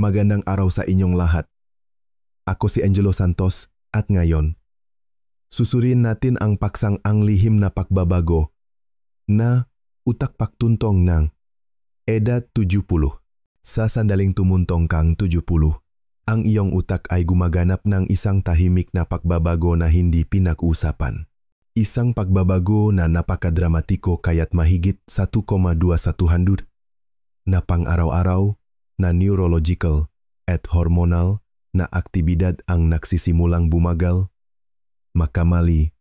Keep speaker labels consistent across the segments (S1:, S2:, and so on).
S1: Magandang araw sa inyong lahat. Ako si Angelo Santos at ngayon, susuriin natin ang paksang ang lihim na pagbabago na utak pagtuntong ng edad 70. Sa sandaling tumuntong kang 70, ang iyong utak ay gumaganap ng isang tahimik na pagbabago na hindi pinag-usapan. Isang pagbabago na napakadramatiko kaya't mahigit 1,2 na pang-araw-araw na neurological at hormonal na aktibidad ang nagsisimulang bumagal, makamali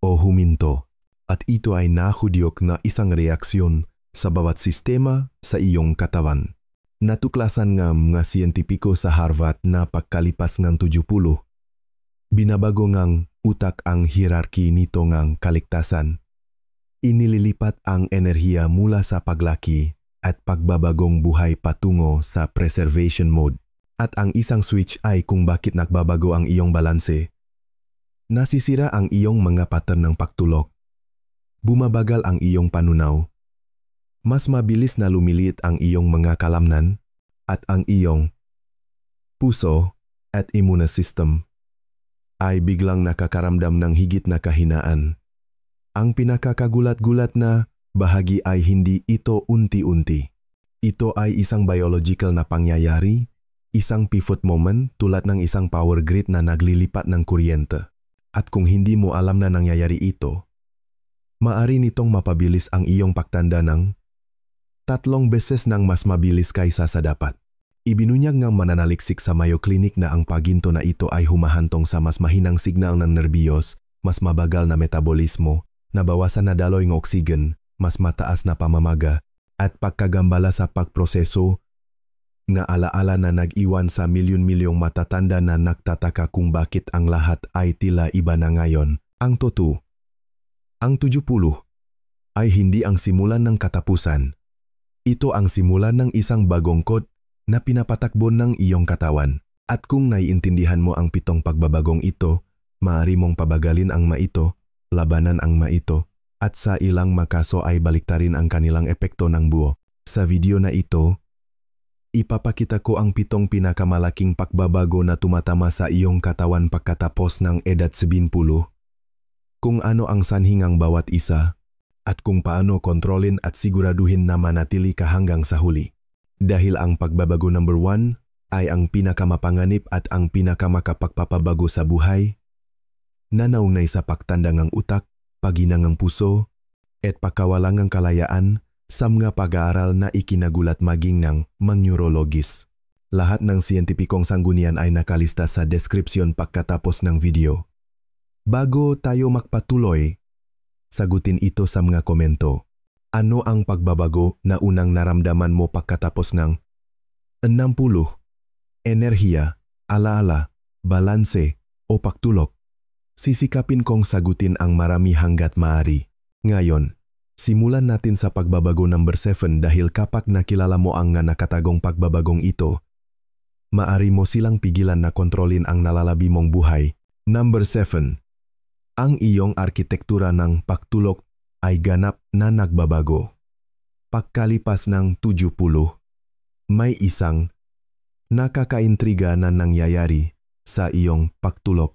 S1: o huminto. At ito ay nahudyok na isang reaksyon sa bawat sistema sa iyong katawan. Natuklasan ng mga siyentipiko sa Harvard na pagkalipas ng 70, binabago ng utak ang hierarki nito ng kaligtasan. Inililipat ang enerhiya mula sa paglaki at pagbabagong buhay patungo sa preservation mode. At ang isang switch ay kung bakit nagbabago ang iyong balanse. Nasisira ang iyong mga pattern ng pagtulog. Bumabagal ang iyong panunaw. Mas mabilis na lumiliit ang iyong mga kalamnan at ang iyong puso at immune system ay biglang nakakaramdam ng higit na kahinaan. Ang pinakakagulat-gulat na bahagi ay hindi ito unti-unti. Ito ay isang biological na pangyayari, isang pivot moment tulad ng isang power grid na naglilipat ng kuryente. At kung hindi mo alam na nangyayari ito, maaari nitong mapabilis ang iyong pagtanda ng 3 beses ng mas mabilis kaysa sa dapat. Ibinunyag ng mananaliksik sa Mayo Clinic na ang paginto na ito ay humahantong sa mas mahinang signal ng nerbiyos, mas mabagal na metabolismo, nabawasan na daloy ng oksigen, mas mataas na pamamaga, at pagkagambala sa pagproseso na alaala na nag-iwan sa milyon-milyong matatanda na nagtataka kung bakit ang lahat ay tila iba na ngayon. Ang totoo, ang 70 ay hindi ang simulan ng katapusan. Ito ang simulan ng isang bagong code na pinapatakbo ng iyong katawan. At kung naiintindihan mo ang 7 pagbabagong ito, maaari mong pabagalin ang maito, labanan ang maito, at sa ilang makaso ay baliktarin ang kanilang epekto ng buo. Sa video na ito, ipapakita ko ang 7 pinakamalaking pagbabago na tumatama sa iyong katawan pagkatapos ng edad 70, kung ano ang sanhingang bawat isa, at kung paano kontrolin at siguraduhin na manatili ka hanggang sa huli. Dahil ang pagbabago number 1 ay ang pinakamapanganib at ang pinakamakapagpapabago sa buhay, na naunay sa pagtanda ng utak, paginangang puso, at pagkawalangang kalayaan sa mga pag-aaral na ikinagulat maging ng mga neurologist. Lahat ng siyentipikong sanggunian ay nakalista sa description pagkatapos ng video. Bago tayo magpatuloy, sagutin ito sa mga komento. Ano ang pagbabago na unang naramdaman mo pagkatapos ng 60? Enerhiya, alaala, balanse, o pagtulog? Sisikapin kong sagutin ang marami hanggat maaari. Ngayon, simulan natin sa pagbabago number 7 dahil kapag nakilala mo ang nakatagong pagbabagong ito, maaari mo silang pigilan na kontrolin ang nalalabi mong buhay. Number 7. Ang iyong arkitektura ng pagtulog ay ganap na nagbabago. Pagkalipas ng 70, may isang nakakaintriga na nangyayari sa iyong pagtulog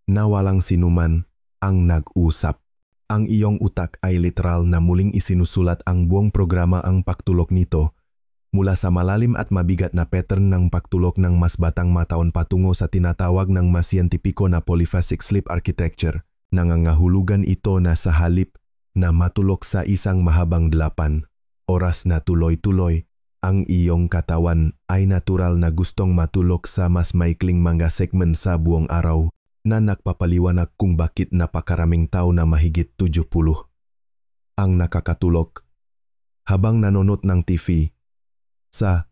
S1: na walang sinuman ang nag-usap. Ang iyong utak ay literal na muling isinusulat ang buong programa ang pagtulog nito mula sa malalim at mabigat na pattern ng pagtulog ng mas batang mataon patungo sa tinatawag ng mas siyentipiko na polyphasic sleep architecture. Nangangahulugan ito na sa halip na matulog sa isang mahabang 8 oras na tuloy-tuloy, ang iyong katawan ay natural na gustong matulog sa mas maikling mga segment sa buong araw na nagpapaliwanag kung bakit napakaraming tao na mahigit 70 ang nakakatulog habang nanonood ng TV sa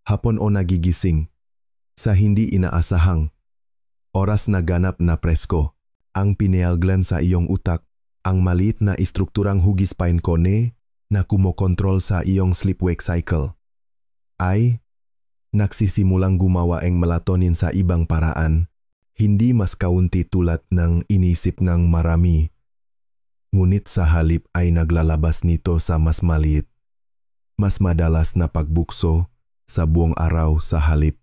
S1: hapon o nagigising sa hindi inaasahang oras na ganap na presko. Ang pineal gland sa iyong utak, ang maliit na istrukturang hugis spine cone na kumokontrol sa iyong sleep-wake cycle, ay nagsisimulang gumawa ng melatonin sa ibang paraan, hindi mas kaunti tulad ng inisip ng marami. Ngunit sa halip ay naglalabas nito sa mas maliit, mas madalas na pagbukso sa buong araw sa halip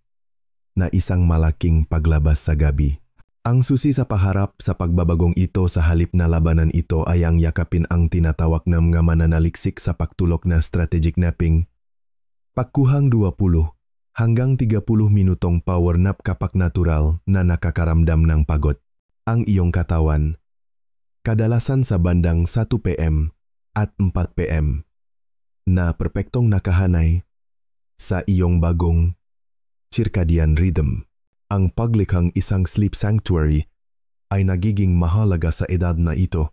S1: na isang malaking paglabas sa gabi. Ang susi sa paharap sa pagbabagong ito sa halip na labanan ito ay ang yakapin ang tinatawag na mga mananaliksik sa pagtulok na strategic napping. Pagkuhang 20 hanggang 30 minutong power nap kapag natural na nakakaramdam ng pagod ang iyong katawan. Kadalasan sa bandang 1 p.m. at 4 p.m. na perpektong nakahanay sa iyong bagong circadian rhythm. Ang paglikhang isang sleep sanctuary ay nagiging mahalaga sa edad na ito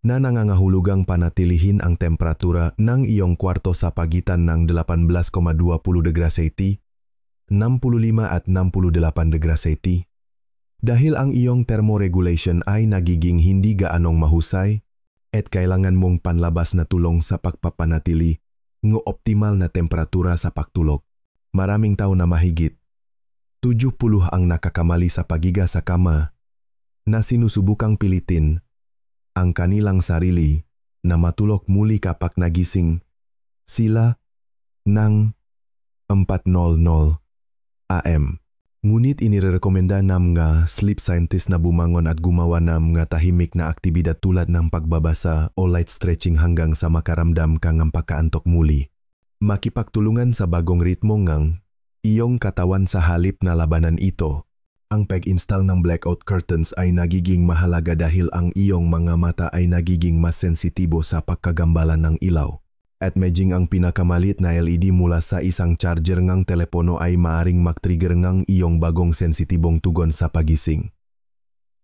S1: na nangangahulugang panatilihin ang temperatura ng iyong kwarto sa pagitan ng 18,20 degrees Celsius, 65 at 68 degrees Celsius. Dahil ang iyong thermoregulation ay nagiging hindi gaanong mahusay at kailangan mong panlabas na tulong sa pagpapanatili ng optimal na temperatura sa pagtulog. Maraming tao na mahigit 70 ang nakakamali sa pagiga sa kama na sinusubukang pilitin ang kanilang sarili na matulog muli kapag nagising sila ng 4:00 AM. Ngunit inirekomenda ng mga sleep scientist na bumangon at gumawa ng mga tahimik na aktibidad tulad ng pagbabasa o light stretching hanggang sa makaramdam kang ang pagkaantok muli. Makipagtulungan sa bagong ritmo ng iyong katawan sa halip na labanan ito. Ang pag-install ng blackout curtains ay nagiging mahalaga dahil ang iyong mga mata ay nagiging mas sensitibo sa pagkagambalan ng ilaw. At medjing ang pinakamalit na LED mula sa isang charger ng telepono ay maaring mag-trigger ng iyong bagong sensitibong tugon sa pagising.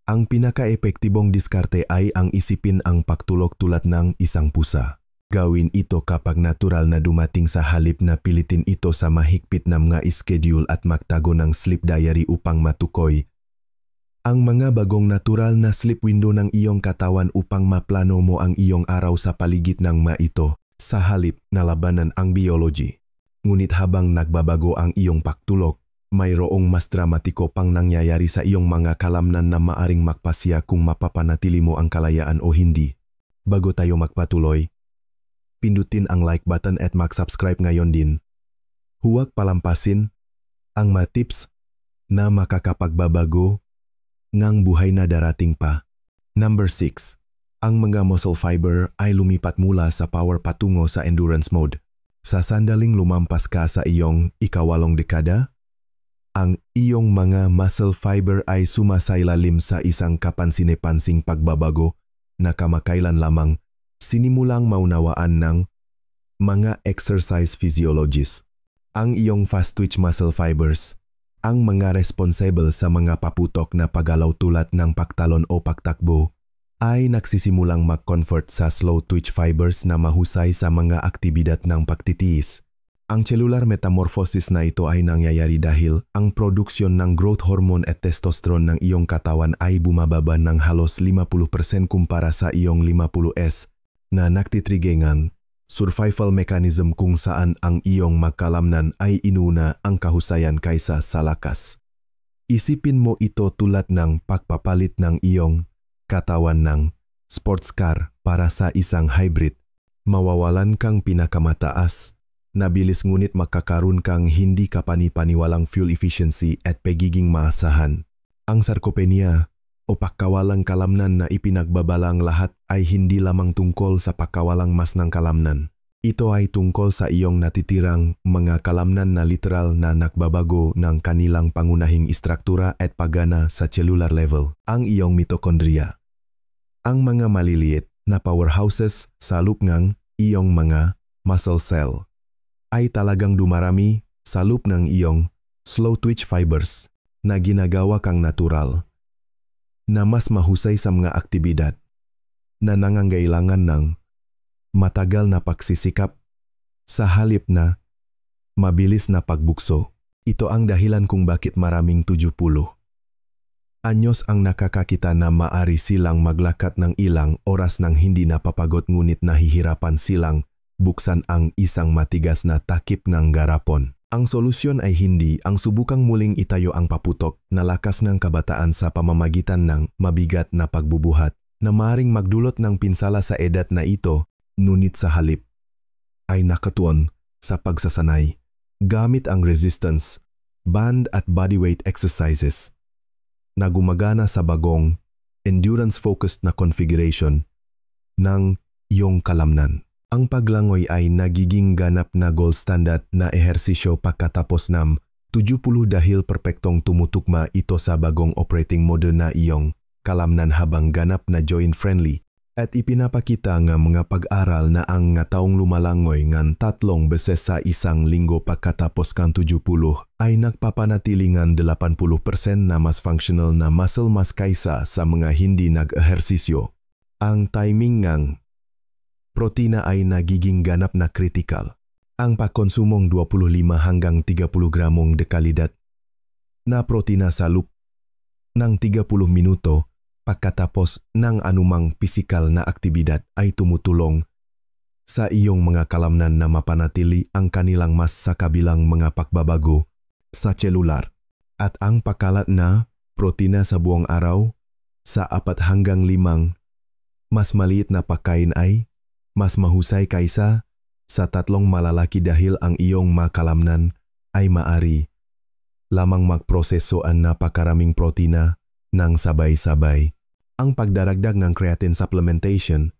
S1: Ang pinaka-epektibong diskarte ay ang isipin ang pagtulog tulad ng isang pusa. Gawin ito kapag natural na dumating sa halip na pilitin ito sa mahigpit na mga schedule at magtago ng sleep diary upang matukoy ang mga bagong natural na sleep window ng iyong katawan upang maplano mo ang iyong araw sa paligid ng mga ito. Sa halip na labanan ang biology. Ngunit habang nagbabago ang iyong pagtulog, mayroong mas dramatiko pang nangyayari sa iyong mga kalamnan na maaring magpasya kung mapapanatili mo ang kalayaan o hindi. Bago tayo magpatuloy, pindutin ang like button at mag-subscribe ngayon din. Huwag palampasin ang mga tips na makakapagbabago ng buhay na darating pa. Number 6. Ang mga muscle fiber ay lumipat mula sa power patungo sa endurance mode. Sa sandaling lumampas ka sa iyong ikawalong dekada, ang iyong mga muscle fiber ay sumasailalim sa isang kapansin-pansing pagbabago na kamakailan lamang sinimulang maunawaan ng mga exercise physiologists. Ang iyong fast-twitch muscle fibers, ang mga responsible sa mga paputok na paggalaw tulad ng pagtalon o pagtakbo, ay nagsisimulang mag-convert sa slow twitch fibers na mahusay sa mga aktibidad ng pagtitiis. Ang cellular metamorphosis na ito ay nangyayari dahil ang produksyon ng growth hormone at testosterone ng iyong katawan ay bumababa ng halos 50% kumpara sa iyong 50s na nagtitrigger survival mechanism kung saan ang iyong makalamnan ay inuna ang kahusayan kaysa sa lakas. Isipin mo ito tulad ng pagpapalit ng iyong katawan ng sports car para sa isang hybrid. Mawawalan kang pinakamataas na bilis ngunit makakaroon kang hindi kapani-paniwalang fuel efficiency at pagiging maasahan. Ang sarcopenia o pagkawalang kalamnan na ipinagbabalang lahat ay hindi lamang tungkol sa pagkawalang mas ng kalamnan. Ito ay tungkol sa iyong natitirang mga kalamnan na literal na nagbabago ng kanilang pangunahing istruktura at paggana sa cellular level. Ang iyong mitochondria, ang mga maliliit na powerhouses sa loob ng iyong mga muscle cell, ay talagang dumarami sa loob ng iyong slow twitch fibers na ginagawa kang natural na mas mahusay sa mga aktibidad na nangangailangan ng matagal na pagsisikap sa halip na mabilis na pagbukso. Ito ang dahilan kung bakit maraming 70 anyos ang nakakakita na maari silang maglakad ng ilang oras nang hindi napapagod ngunit nahihirapan silang buksan ang isang matigas na takip ng garapon. Ang solusyon ay hindi ang subukang muling itayo ang paputok na lakas ng kabataan sa pamamagitan ng mabigat na pagbubuhat na maaaring magdulot ng pinsala sa edad na ito, ngunit sa halip ay nakatuon sa pagsasanay gamit ang resistance, band at bodyweight exercises na gumagana sa bagong, endurance-focused na configuration ng iyong kalamnan. Ang paglangoy ay nagiging ganap na gold standard na ehersisyo pagkatapos ng 70 dahil perpektong tumutugma ito sa bagong operating mode na iyong kalamnan habang ganap na joint-friendly. At ipinapakita nga mga pag-aral na ang nga taong lumalangoy ngan 3 beses sa isang linggo pagkatapos kang 70 ay nagpapanatili ngan 80% na mas functional na muscle mass kaysa sa mga hindi nag-ehersisyo. Ang timing ngang protina ay nagiging ganap na critical. Ang pagkonsumong 25 hanggang 30 gramong de kalidad na protina sa loop ng 30 minuto pagkatapos ng anumang pisikal na aktibidad ay tumutulong sa iyong mga kalamnan na mapanatili ang kanilang mas sa kabilang mga pagbabago sa selular. At ang pakalat na protina sa buong araw sa 4 hanggang 5 mas maliit na pagkain ay mas mahusay kaysa sa 3 malalaki dahil ang iyong makalamnan ay maari lamang magproseso ang napakaraming protina ng sabay-sabay. Ang pagdaragdag ng creatine supplementation,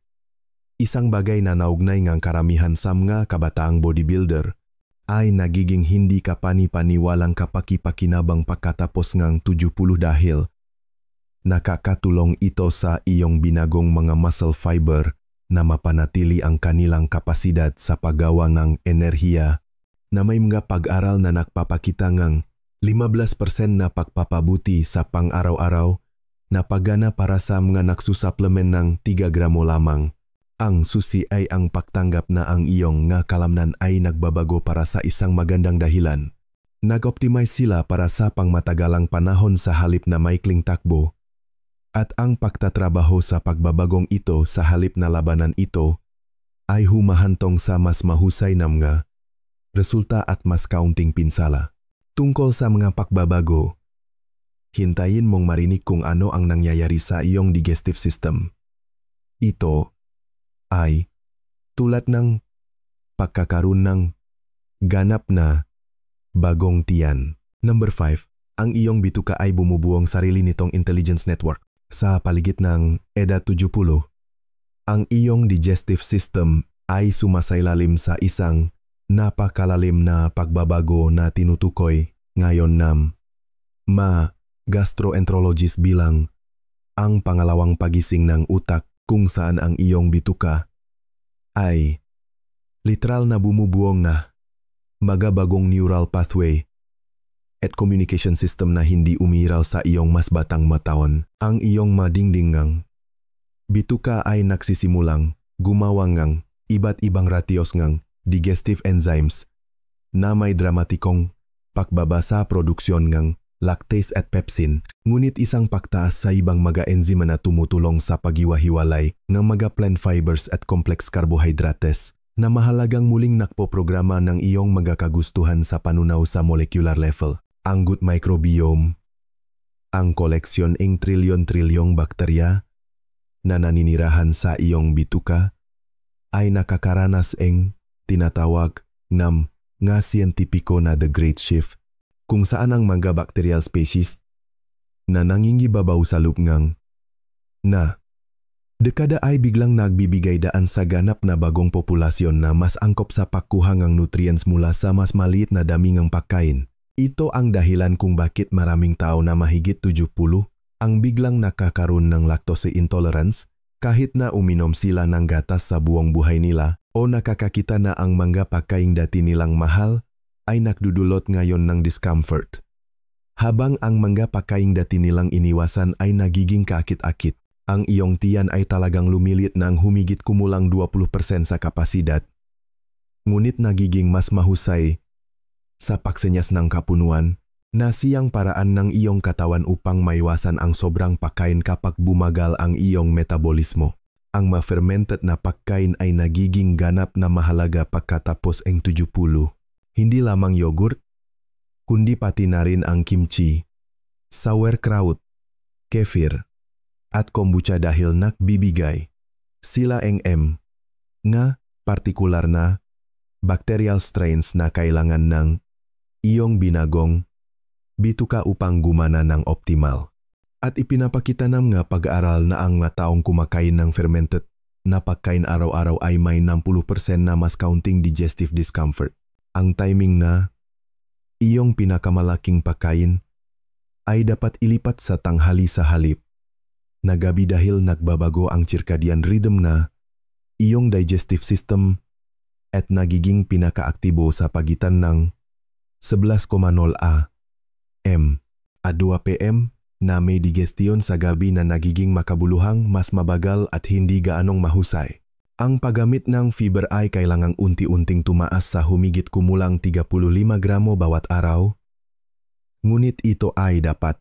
S1: isang bagay na naugnay ng karamihan sa mga kabataang bodybuilder, ay nagiging hindi kapani-paniwalang kapaki-pakinabang pagkatapos ng 70 dahil nakakatulong ito sa iyong binagong mga muscle fiber na mapanatili ang kanilang kapasidad sa paggawa ng enerhiya na may mga pag-aral na nagpapakita ng 15% na pagpapabuti sa pang-araw-araw na paggana para sa mga nagsusupplement ng 3 gramo lamang. Ang susi ay ang pagtanggap na ang iyong nga kalamnan ay nagbabago para sa isang magandang dahilan. Nag-optimize sila para sa pangmatagalang panahon sa halip na maikling takbo. At ang pagtatrabaho sa pagbabagong ito sa halip na labanan ito ay humahantong sa mas mahusay na mga resulta at mas kaunting pinsala. Tungkol sa mga pagbabago, hintayin mong marinig kung ano ang nangyayari sa iyong digestive system. Ito ay tulad ng pagkakaroon ng ganap na bagong tiyan. Number 5, ang iyong bituka ay bumubuong sarili nitong intelligence network. Sa paligid ng edad 70, ang iyong digestive system ay sumasailalim sa isang napakalalim na pagbabago na tinutukoy ngayon ng gastroenterologist bilang ang pangalawang pagising ng utak kung saan ang iyong bituka ay literal na bumubuong na magabagong neural pathway at communication system na hindi umiral sa iyong mas batang matawan. Ang iyong madingdingang bituka ay nagsisimulang gumawa ng iba't ibang ratios ng digestive enzymes na may dramatikong pagbaba sa produksyon ng lactase at pepsin, ngunit isang pagtaas sa ibang mga enzima na tumutulong sa paghiwa-hiwalay ng mga plant fibers at complex carbohydrates na mahalagang muling nakpoprograma ng iyong mga kagustuhan sa panunaw sa molecular level. Ang gut microbiome, ang koleksyon ng trilyon-trilyong bakterya na naninirahan sa iyong bituka ay nakakaranas ng tinatawag ng nga siyentipiko na The Great Shift, kung saan ang mga bacterial species na nangingibabaw sa lupngang na dekada ay biglang nagbibigay daan sa ganap na bagong populasyon na mas angkop sa pagkuha ng nutrients mula sa mas maliit na dami ng pagkain. Ito ang dahilan kung bakit maraming tao na mahigit 70 ang biglang nakakaroon ng lactose intolerance kahit na uminom sila ng gatas sa buong buhay nila o nakakakita na ang mga pagkain dati nilang mahal ay nakdudulot ngayon ng discomfort. Habang ang mga pagkain dati nilang iniwasan ay nagiging kaakit-akit, ang iyong tiyan ay talagang lumilit ng humigit kumulang 20% sa kapasidad. Ngunit nagiging mas mahusay sa pagsenyas ng kapunuan na siyang paraan ng iyong katawan upang maiwasan ang sobrang pagkain kapag bumagal ang iyong metabolismo. Ang ma-fermented na pagkain ay nagiging ganap na mahalaga pagkatapos ng 70. Hindi lamang yogurt, kundi pati na rin ang kimchi, sauerkraut, kefir, at kombucha dahil nagbibigay sila nga partikular na bacterial strains na kailangan ng iyong binagong, bituka upang gumana ng optimal. At ipinapakita nam nga pag-aaral na ang mga taong kumakain ng fermented na pagkain araw-araw ay may 60% na mas kaunting digestive discomfort. Ang timing na iyong pinakamalaking pagkain ay dapat ilipat sa tanghali sa halip na gabi dahil nagbabago ang circadian rhythm na iyong digestive system at nagiging pinakaaktibo sa pagitan ng 11:00 am at 2 p.m. na may digestion sa gabi na nagiging makabuluhang, mas mabagal at hindi gaanong mahusay. Ang paggamit ng fiber ay kailangang unti-unting tumaas sa humigit kumulang 35 gramo bawat araw. Ngunit ito ay dapat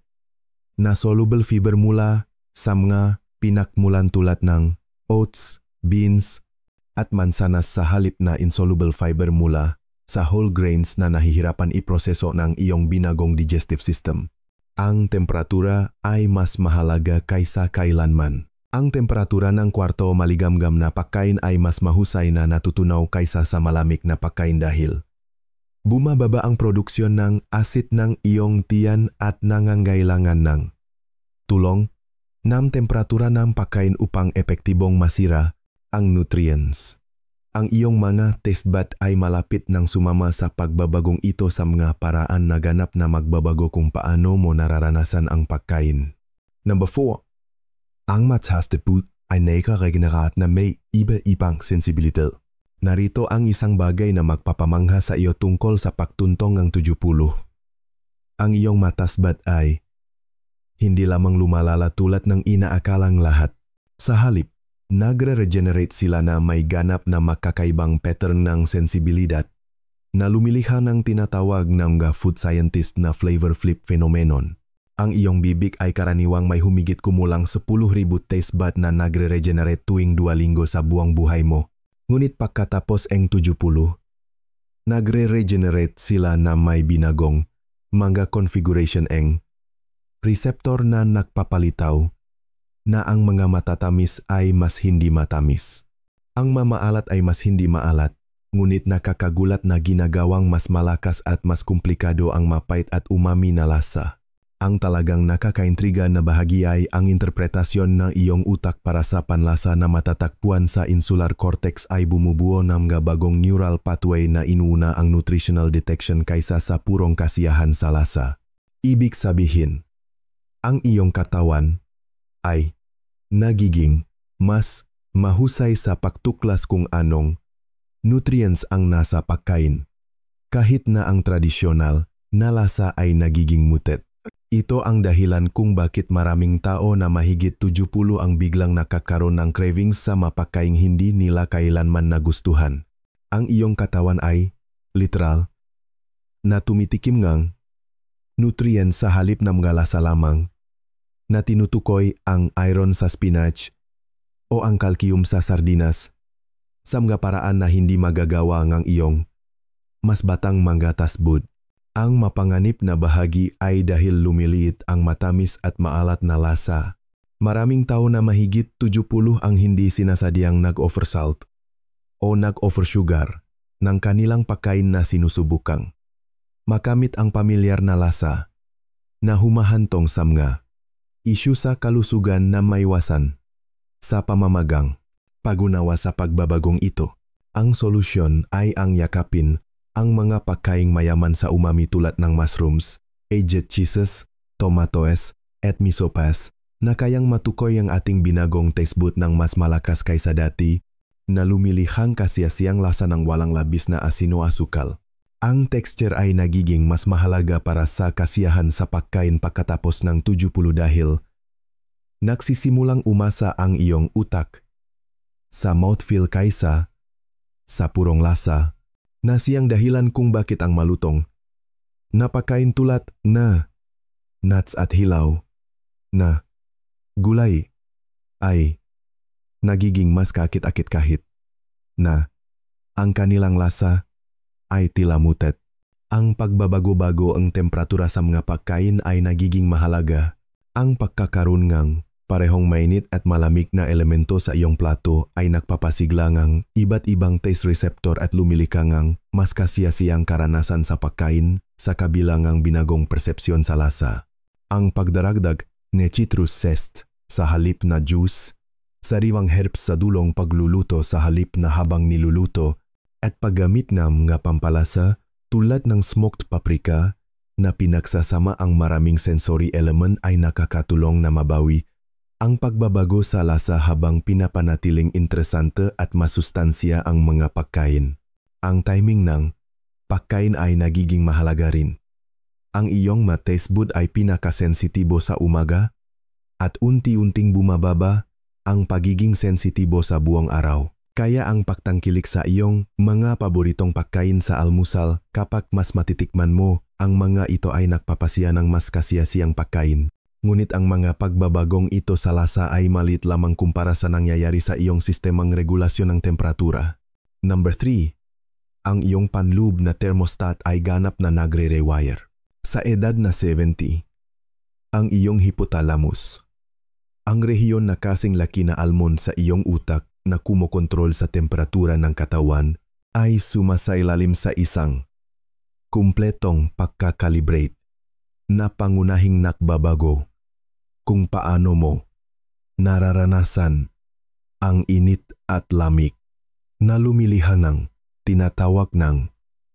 S1: na soluble fiber mula sa mga pinakmulan tulad ng oats, beans, at mansanas sa halip na insoluble fiber mula sa whole grains na nahihirapan iproseso ng iyong binagong digestive system. Ang temperatura ay mas mahalaga kaysa kailanman. Ang temperatura ng kwarto maligamgam na pagkain ay mas mahusay na natutunaw kaysa sa malamig na pagkain dahil bumababa ang produksyon ng asid ng iyong tiyan at nangangailangan ng tulong ng temperatura ng pagkain upang epektibong masira ang nutrients. Ang iyong mga taste bud ay malapit nang sumama sa pagbabagong ito sa mga paraan na ganap na magbabago kung paano mo nararanasan ang pagkain. Number 4. Ang mathasteputh ay nakaregenerat na may iba-ibang sensibilidad. Narito ang isang bagay na magpapamangha sa iyo tungkol sa pagtuntong ng 70. Ang iyong matasbad ay hindi lamang lumalala tulad ng inaakalang lahat. Sa halip, nagre-regenerate sila na may ganap na makakaibang pattern ng sensibilidad na lumilikha ng tinatawag ng food scientist na flavor flip phenomenon. Ang iyong bibig ay karaniwang may humigit kumulang 10,000 taste bud na nagre-regenerate tuwing 2 linggo sa buong buhay mo. Ngunit pagkatapos ang 70, nagre-regenerate sila na may binagong mga configuration ang receptor na nagpapalitaw na ang mga matatamis ay mas hindi matamis. Ang mamaalat ay mas hindi maalat, ngunit nakakagulat na ginagawang mas malakas at mas komplikado ang mapait at umami na lasa. Ang talagang nakakaintriga na bahagi ay ang interpretasyon ng iyong utak para sa panlasa na matatakpuan sa insular cortex ay bumubuo ng mga bagong neural pathway na inuuna ang nutritional detection kaysa sa purong kasiyahan sa lasa. Ibig sabihin, ang iyong katawan ay nagiging mas mahusay sa pagtuklas kung anong nutrients ang nasa pagkain, kahit na ang tradisyonal na lasa ay nagiging mutet. Ito ang dahilan kung bakit maraming tao na mahigit 70 ang biglang nakakaroon ng cravings sa mapagkaing hindi nila kailanman nagustuhan. Ang iyong katawan ay, literal, na tumitikim ngang nutrients sa halip ng mga lasa lamang, na tinutukoy ang iron sa spinach o ang calcium sa sardinas sa mga paraan na hindi magagawa ng iyong mas batang mga tasbud. Ang mapanganib na bahagi ay dahil lumiliit ang matamis at maalat na lasa. Maraming tao na mahigit 70 ang hindi sinasadyang nag-offer salt o nag-offer sugar ng kanilang pagkain na sinusubukang makamit ang pamilyar na lasa na humahantong sa mga isyu sa kalusugan na maiwasan sa pamamagang pagunawa sa pagbabagong ito. Ang solusyon ay ang yakapin ang mga pagkaing mayaman sa umami tulad ng mushrooms, aged cheeses, tomatoes, at misopas na kayang matukoy ang ating binagong taste bud ng mas malakas kaysa dati na lumilihang kasiyasiyang lasa ng walang labis na asino asukal. Ang texture ay nagiging mas mahalaga para sa kasiyahan sa pagkain pagkatapos ng 70 dahil nagsisimulang umasa ang iyong utak sa mouthfeel kaysa sa purong lasa na siyang dahilan kung bakit ang malutong na pagkain tulad na nuts at hilaw na gulay ay nagiging mas kakit-akit kahit na ang kanilang lasa ay tila mutet. Ang pagbabago-bago ang temperatura sa mga pagkain ay nagiging mahalaga. Ang pagkakaroon ng parehong mainit at malamig na elemento sa iyong plato ay nagpapasigla ngang iba't ibang taste receptor at lumilika ngang mas kasiyasiyang karanasan sa pagkain sa kabilang ang binagong persepsyon sa lasa. Ang pagdaragdag ni citrus zest sa halip na juice, sariwang herbs sa dulong pagluluto sa halip na habang niluluto, at paggamit ng mga pampalasa tulad ng smoked paprika na pinagsasama ang maraming sensory element ay nakakatulong na mabawi ang pagbabago sa lasa habang pinapanatiling interesante at masustansya ang mga pagkain. Ang timing ng pagkain ay nagiging mahalaga rin. Ang iyong taste bud ay pinakasensitibo sa umaga at unti-unting bumababa ang pagiging sensitibo sa buong araw. Kaya ang pagtangkilik sa iyong mga paboritong pagkain sa almusal kapag mas matitikman mo ang mga ito ay nagpapasiya ng mas kasiyasiyang pagkain. Ngunit ang mga pagbabagong ito sa lasa ay maliit lamang kumpara sa nangyayari sa iyong sistemang regulasyon ng temperatura. Number 3. Ang iyong panloob na thermostat ay ganap na nagre-rewire. Sa edad na 70, ang iyong hypothalamus, ang rehiyon na kasing laki na almond sa iyong utak na kumokontrol sa temperatura ng katawan, ay sumasailalim sa isang kumpletong pagkakalibrate na pangunahing nakbabago kung paano mo nararanasan ang init at lamig na lumilihan ng tinatawag ng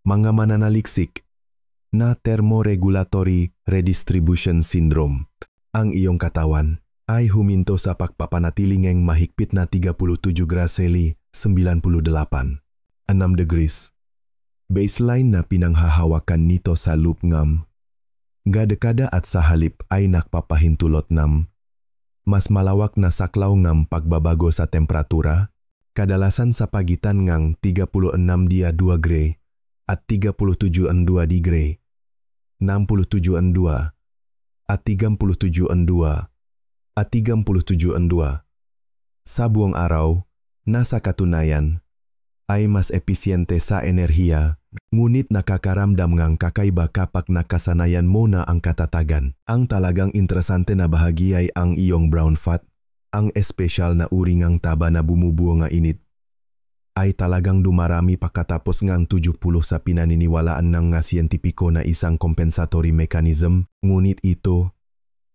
S1: mga mananaliksik na thermoregulatory redistribution syndrome. Ang iyong katawan ay huminto sa pagpapanatiling ng mahigpit na 37 graseli 98, 6 degrees. Baseline na pinanghahawakan nito sa loop ngam. Gadekada at sa halip ay nakpapahintulot ng mas malawak na saklaw ng pagbabago sa temperatura, kadalasan sa pagitan ng 36 dia 2 gray at 37 digre, 67 at 37 at 37 sa buong araw na sa katunayan ay mas episyente sa enerhiya, ngunit nakakaramdam ngang kakaiba kapag nakasanayan mo na ang katatagan. Ang talagang interesante na bahagi ay ang iyong brown fat, ang espesyal na uri ngang taba na bumubuo nga init, ay talagang dumarami pagkatapos ngang 70 sa pinaniniwalaan ng nga siyentipiko na isang compensatory mechanism, ngunit ito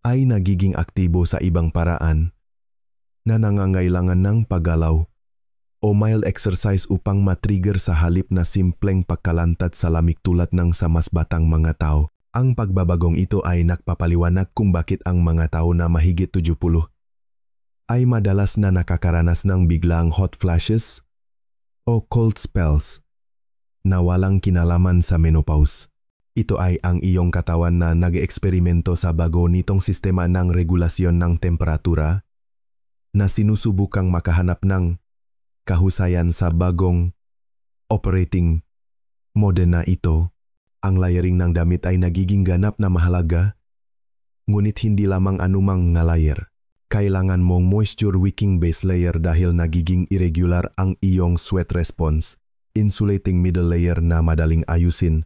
S1: ay nagiging aktibo sa ibang paraan na nangangailangan ng paggalaw o mild exercise upang matrigger sa halip na simpleng pagkalantad sa lamig tulad ng sa mas batang mga tao. Ang pagbabagong ito ay nagpapaliwanag kung bakit ang mga tao na mahigit 70 ay madalas na nakakaranas ng biglaang hot flashes o cold spells na walang kinalaman sa menopause. Ito ay ang iyong katawan na nag-eksperimento sa bago nitong sistema ng regulasyon ng temperatura na sinusubukang makahanap ng kahusayan sa bagong operating mode na ito. Ang layering ng damit ay nagiging ganap na mahalaga, ngunit hindi lamang anumang nga layer. Kailangan mong moisture-wicking base layer dahil nagiging irregular ang iyong sweat response, insulating middle layer na madaling ayusin,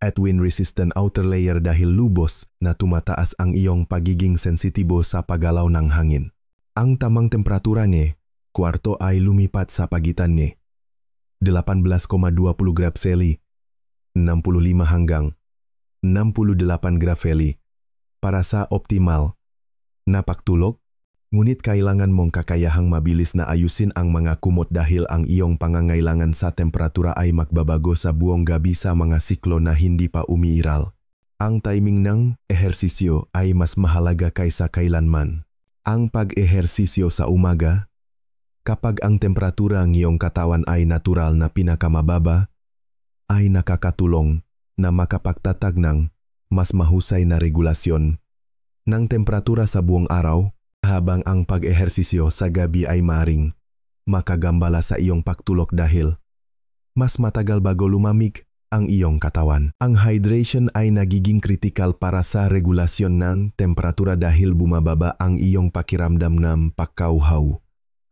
S1: at wind-resistant outer layer dahil lubos na tumataas ang iyong pagiging sensitibo sa paggalaw ng hangin. Ang tamang temperatura ni kwarto ay lumipat sa pagitan ni 18,20 grab Celsius, 65 hanggang 68 grab Celsius para sa optimal na pagtulog, ngunit kailangan mong kakayahang mabilis na ayusin ang mga kumot dahil ang iyong pangangailangan sa temperatura ay magbabago sa buong gabi sa mga siklo na hindi pa umiiral. Ang timing ng ehersisyo ay mas mahalaga kaysa kailanman. Ang pag-ehersisyo sa umaga, kapag ang temperatura ng iyong katawan ay natural na pinakamababa, ay nakakatulong na makapagtatag ng mas mahusay na regulasyon ng temperatura sa buong araw, habang ang pag-ehersisyo sa gabi ay maring makagambala sa iyong pagtulog dahil mas matagal bago lumamig ang iyong katawan. Ang hydration ay nagiging kritikal para sa regulasyon ng temperatura dahil bumababa ang iyong pakiramdam ng pagkauhaw,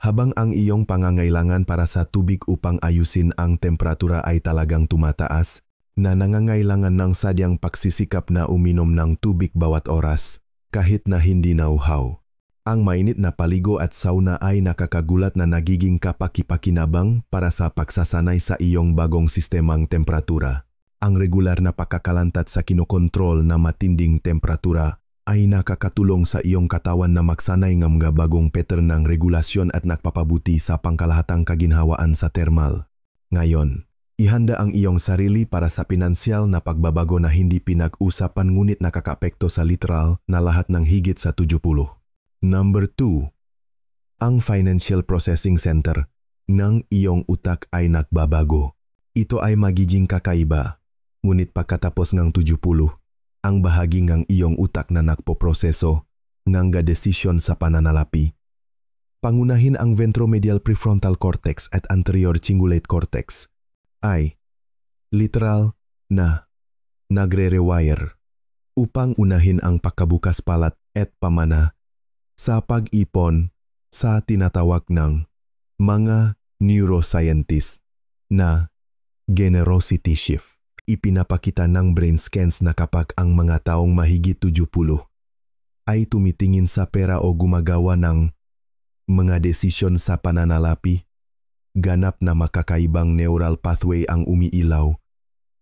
S1: habang ang iyong pangangailangan para sa tubig upang ayusin ang temperatura ay talagang tumataas, na nangangailangan ng sadyang pagsisikap na uminom ng tubig bawat oras, kahit na hindi nauhaw. Ang mainit na paligo at sauna ay nakakagulat na nagiging kapaki-pakinabang para sa pagsasanay sa iyong bagong sistemang temperatura. Ang regular na pagkakalantat sa kinokontrol na matinding temperatura ay nakakatulong sa iyong katawan na magsanay ng mga bagong pattern ng regulasyon at nagpapabuti sa pangkalahatang kaginhawaan sa thermal. Ngayon, ihanda ang iyong sarili para sa pinansyal na pagbabago na hindi pinag-usapan ngunit nakakaapekto sa literal na lahat ng higit sa 70. Number 2. Ang Financial Processing Center ng iyong utak ay nagbabago. Ito ay magiging kakaiba, ngunit pagkatapos ng 70, ang bahagi ng iyong utak na nagpoproseso ng desisyon sa pananalapi. Pangunahin ang ventromedial prefrontal cortex at anterior cingulate cortex ay literal na nagre-rewire upang unahin ang pagkabukas palat at pamana sa pag-ipon sa tinatawag ng mga neuroscientist na generosity shift. Ipinapakita ng brain scans na kapag ang mga taong mahigit 70 ay tumitingin sa pera o gumagawa ng mga desisyon sa pananalapi, ganap na makakaibang neural pathway ang umiilaw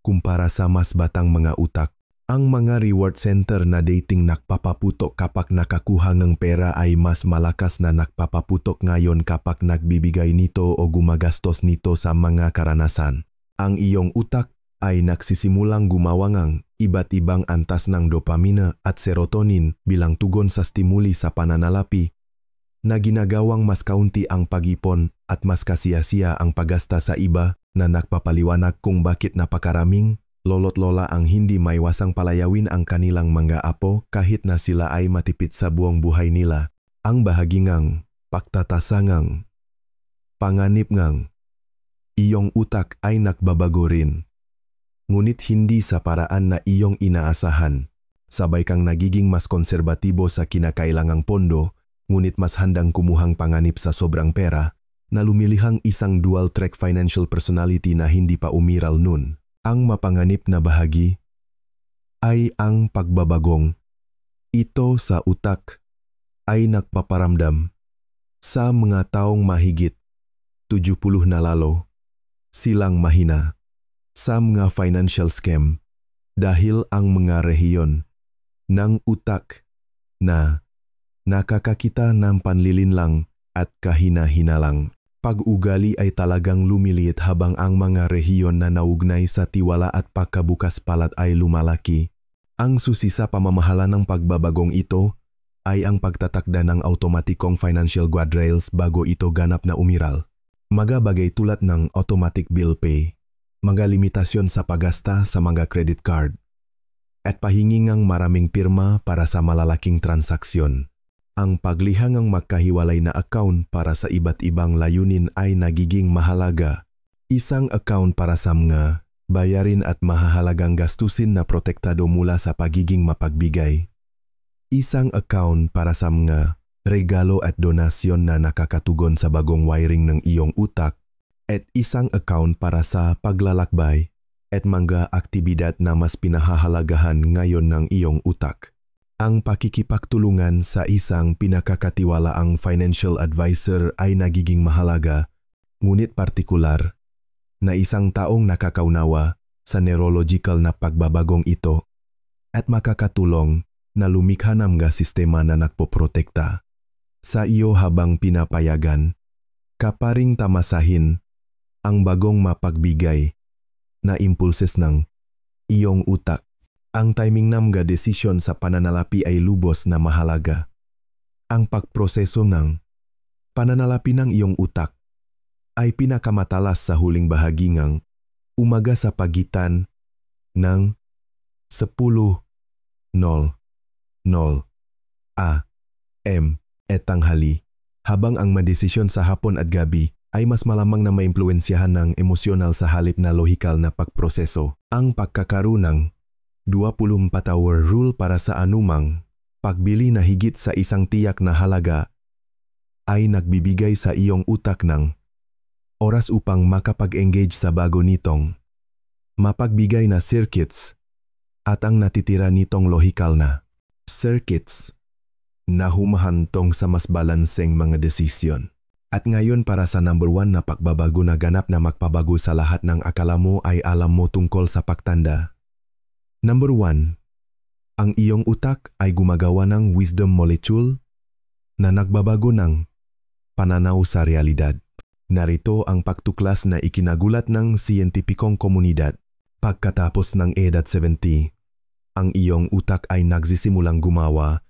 S1: kumpara sa mas batang mga utak. Ang mga reward center na dating nagpapaputok kapag nakakuha ng pera ay mas malakas na nagpapaputok ngayon kapag nagbibigay nito o gumagastos nito sa mga karanasan. Ang iyong utak ay nagsisimulang gumawa ng iba't ibang antas ng dopamina at serotonin bilang tugon sa stimuli sa pananalapi na ginagawang mas kaunti ang pag-ipon at mas kasiyasiya ang paggasta sa iba na nagpapaliwanag kung bakit napakaraming lolo't-lola ang hindi maiwasang palayawin ang kanilang mga apo kahit na sila ay matipid sa buong buhay nila. Ang bahagingang pagtatasangang panganib ngang iyong utak ay nagbabago rin. Ngunit hindi sa paraan na iyong inaasahan. Sabay kang nagiging mas konserbatibo sa kinakailangang pondo, ngunit mas handang kumuhang panganib sa sobrang pera, na lumilihang isang dual-track financial personality na hindi pa umiral nun. Ang mapanganib na bahagi ay ang pagbabagong ito sa utak ay nagpaparamdam sa mga taong mahigit 70 na lalo silang mahina sa mga financial scam dahil ang mga rehiyon ng utak na nakakakita ng panlilinlang at kahina-hinalang pag-ugali ay talagang lumiliit habang ang mga rehiyon na naugnay sa tiwala at pagkabukas palat ay lumalaki. Ang susi sa pamamahala ng pagbabagong ito ay ang pagtatakda ng automatikong financial guardrails bago ito ganap na umiral. Mga bagay tulad ng automatic bill pay, mga limitasyon sa paggasta sa mga credit card, at pahingingang maraming pirma para sa malalaking transaksyon. Ang paglihangang magkahiwalay na account para sa iba't ibang layunin ay nagiging mahalaga. Isang account para sa mga bayarin at mahahalagang gastusin na protektado mula sa pagiging mapagbigay. Isang account para sa mga regalo at donasyon na nakakatugon sa bagong wiring ng iyong utak at isang account para sa paglalakbay at mga aktibidad na mas pinahahalagahan ngayon ng iyong utak. Ang pakikipagtulungan sa isang pinakakatiwalaang financial advisor ay nagiging mahalaga, ngunit partikular, na isang taong nakakaunawa sa neurological na pagbabagong ito at makakatulong na lumikha ng mga sistema na nagpoprotekta sa iyo habang pinapayagan, kaparing tamasahin ang bagong mapagbigay na impulses ng iyong utak. Ang timing ng mga desisyon sa pananalapi ay lubos na mahalaga. Ang pagproseso ng pananalapi ng iyong utak ay pinakamatalas sa huling bahagi ng umaga sa pagitan ng 10:00 AM at tanghali, habang ang madesisyon sa hapon at gabi ay mas malamang na maimpluwensyahan ng emosyonal sa halip na lohikal na pagproseso. Ang pagkakaroon ng 24-hour rule para sa anumang pagbili na higit sa isang tiyak na halaga ay nagbibigay sa iyong utak ng oras upang makapag-engage sa bago nitong mapagbigay na circuits at ang natitira nitong lohikal na circuits na humahantong sa mas balanseng mga desisyon. At ngayon para sa number 1 na pagbabago na ganap na magpabago sa lahat ng akala mo ay alam mo tungkol sa pagtanda. Number 1. Ang iyong utak ay gumagawa ng wisdom molecule na nagbabago ng pananaw sa realidad. Narito ang pagtuklas na ikinagulat ng siyentipikong komunidad. Pagkatapos ng edad 70, ang iyong utak ay nagsisimulang gumawa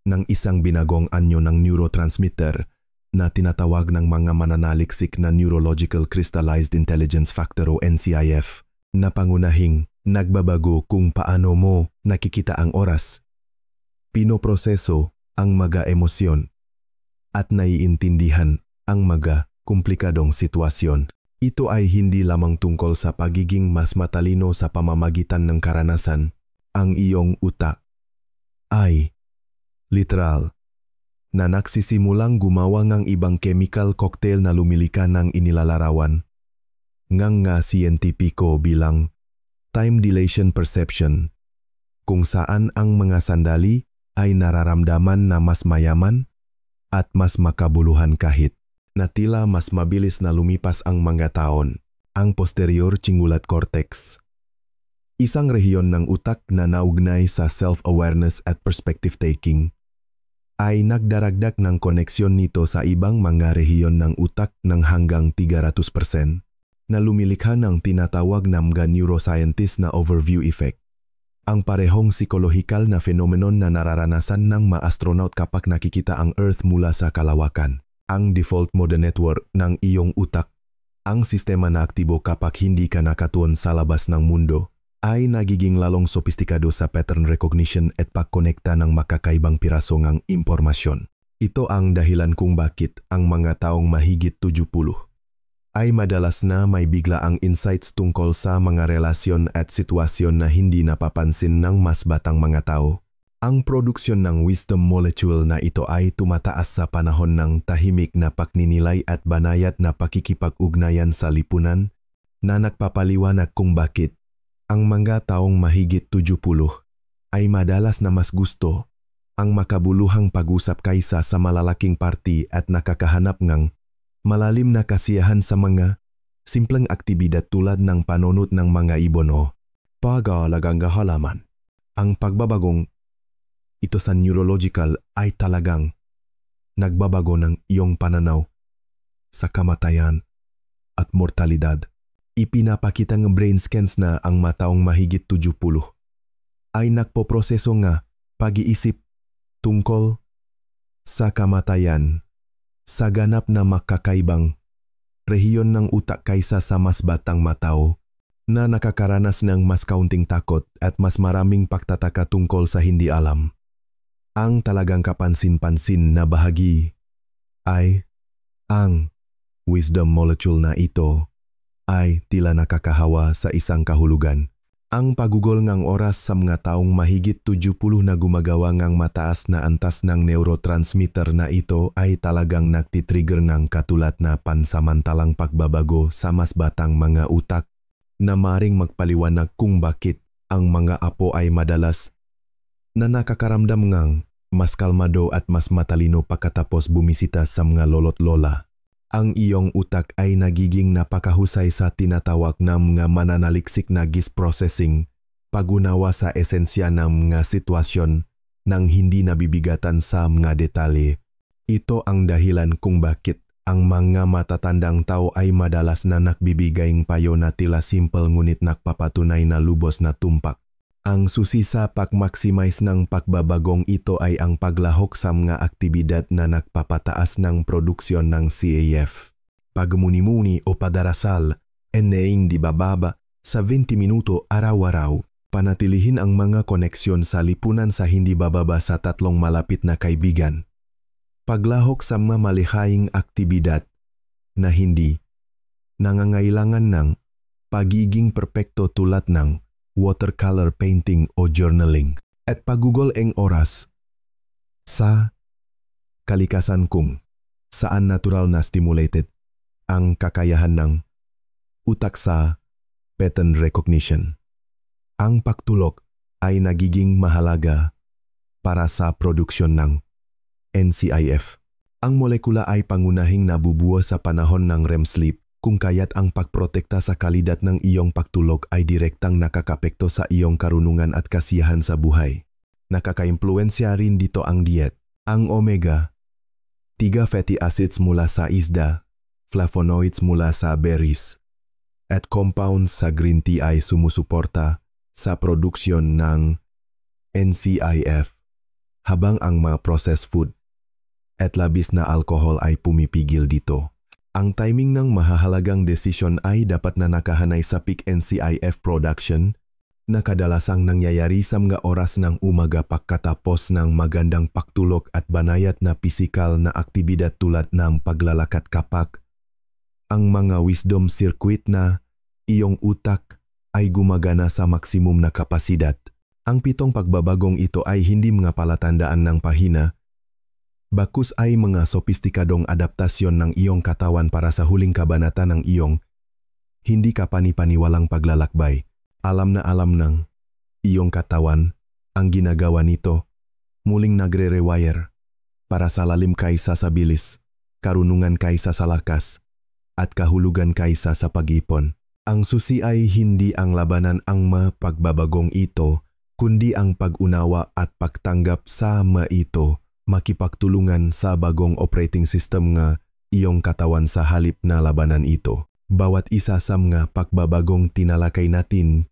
S1: ng isang binagong anyo ng neurotransmitter na tinatawag ng mga mananaliksik na Neurological Crystallized Intelligence Factor o NCIF na pangunahing nagbabago kung paano mo nakikita ang oras, pinoproseso ang mga emosyon, at naiintindihan ang mga komplikadong sitwasyon. Ito ay hindi lamang tungkol sa pagiging mas matalino sa pamamagitan ng karanasan. Ang iyong utak ay literal na nagsisimulang gumawa ng ibang chemical cocktail na lumilika ng inilalarawan ng siyentipiko bilang time dilation perception, kung saan ang mga sandali ay nararamdaman na mas mayaman at mas makabuluhan kahit na tila mas mabilis na lumipas ang mga taon. Ang posterior cingulate cortex, isang rehiyon ng utak na naugnay sa self-awareness at perspective-taking, ay nagdaragdag ng koneksyon nito sa ibang mga rehiyon ng utak ng hanggang 300% na lumilikha ng tinatawag ng mga neuroscientist na overview effect. Ang parehong psikolohikal na fenomenon na nararanasan ng mga astronaut kapag nakikita ang Earth mula sa kalawakan. Ang default mode network ng iyong utak, ang sistema na aktibo kapag hindi ka nakatuon sa labas ng mundo, ay nagiging lalong sopistikado sa pattern recognition at pagkonekta ng makakaibang piraso ng impormasyon. Ito ang dahilan kung bakit ang mga taong mahigit 70 ay madalas na may biglaang insights tungkol sa mga relasyon at sitwasyon na hindi napapansin ng mas batang mga tao. Ang produksyon ng wisdom molecule na ito ay tumataas sa panahon ng tahimik na pagninilay at banayad na pakikipag-ugnayan sa lipunan na nagpapaliwanag kung bakit ang mga taong mahigit 70 ay madalas na mas gusto ang makabuluhang pag-usap kaysa sa malalaking party at nakakahanap ng malalim na kasiyahan sa mga simpleng aktibidad tulad ng panunod ng mga ibon o pag-aalagang halaman. Ang pagbabagong ito sa neurological ay talagang nagbabago ng iyong pananaw sa kamatayan at mortalidad. Ipinapakita ng brain scans na ang mataong mahigit 70 ay nagpoproseso nga pag-iisip tungkol sa kamatayan sa ganap na makakaibang rehiyon ng utak kaysa sa mas batang matao na nakakaranas ng mas kaunting takot at mas maraming pagtataka tungkol sa hindi alam. Ang talagang kapansin-pansin na bahagi ay ang wisdom molecule na ito ay tila nakakahawa sa isang kahulugan. Ang pagugol ng oras sa mga taong mahigit 70 na gumagawa ng mataas na antas ng neurotransmitter na ito ay talagang nagtitrigger ng katulad na pansamantalang pagbabago sa mas batang mga utak na maring magpaliwanag kung bakit ang mga apo ay madalas na nakakaramdam ng mas kalmado at mas matalino pagkatapos bumisita sa mga lolo't lola. Ang iyong utak ay nagiging napakahusay sa tinatawag na mga mananaliksik na gist processing, pagunawa sa esensya ng mga sitwasyon nang hindi nabibigatan sa mga detalye. Ito ang dahilan kung bakit ang mga matatandang tao ay madalas na nagbibigayng payo na tila simple ngunit nagpapatunay na lubos na tumpak. Ang susi sa pag-maximize ng pagbabagong ito ay ang paglahok sa mga aktibidad na nagpapataas ng produksyon ng CAF. Pagmuni-muni o padarasal, hindi bababa sa 20 minuto araw-araw. Panatilihin ang mga koneksyon sa lipunan sa hindi bababa sa 3 malapit na kaibigan. Paglahok sa mga malihaying aktibidad na hindi nangangailangan ng pagiging perpekto tulad ng watercolor painting o journaling, at pagugol ang oras sa kalikasan kung saan natural na stimulated ang kakayahan ng utak sa pattern recognition. Ang pagtulok ay nagiging mahalaga para sa produksyon ng NCIF. Ang molekula ay pangunahing nabubuo sa panahon ng REM sleep, kung kaya't ang pagprotekta sa kalidad ng iyong pagtulog ay direktang nakakapekto sa iyong karunungan at kasiyahan sa buhay. Nakakaimpluwensya rin dito ang diet. Ang omega-3 fatty acids mula sa isda, flavonoids mula sa berries, at compounds sa green tea ay sumusuporta sa produksyon ng NCIF, habang ang mga processed food at labis na alkohol ay pumipigil dito. Ang timing ng mahahalagang desisyon ay dapat na nakahanay sa peak NCIF production na kadalasang nangyayari sa mga oras ng umaga pagkatapos ng magandang pagtulog at banayad na pisikal na aktibidad tulad ng paglalakad kapag ang mga wisdom circuit na iyong utak ay gumagana sa maksimum na kapasidad. Ang 7 pagbabagong ito ay hindi mga palatandaan ng pahina, bakus ay mga sopistikadong adaptasyon ng iyong katawan para sa huling kabanata ng iyong hindi kapani-paniwalang paglalakbay. Alam ng iyong katawan ang ginagawa nito, muling nagre-rewire para sa lalim kaysa sa bilis, karunungan kaysa sa lakas, at kahulugan kaysa sa pag-ipon. Ang susi ay hindi ang labanan ang mga pagbabagong ito, kundi ang pag-unawa at pagtanggap sa mga ito, makipagtulungan sa bagong operating system nga iyong katawan sa halip na labanan ito. Bawat isa sa mga pagbabagong tinalakay natin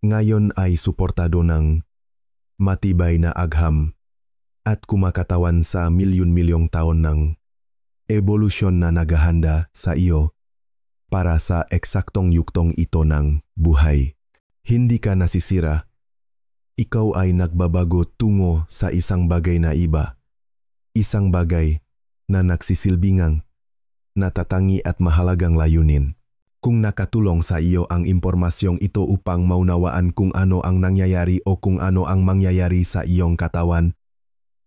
S1: ngayon ay suportado ng matibay na agham at kumakatawan sa milyon-milyong taon ng evolusyon na naghahanda sa iyo para sa eksaktong yuktong ito ng buhay. Hindi ka nasisira. Ikaw ay nagbabago tungo sa isang bagay na iba. Isang bagay na nagsisilbingang natatangi at mahalagang layunin. Kung nakatulong sa iyo ang impormasyong ito upang maunawaan kung ano ang nangyayari o kung ano ang mangyayari sa iyong katawan,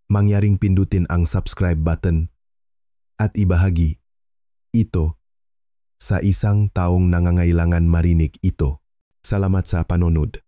S1: mangyaring pindutin ang subscribe button at ibahagi ito sa isang taong nangangailangan marinig ito. Salamat sa panonood.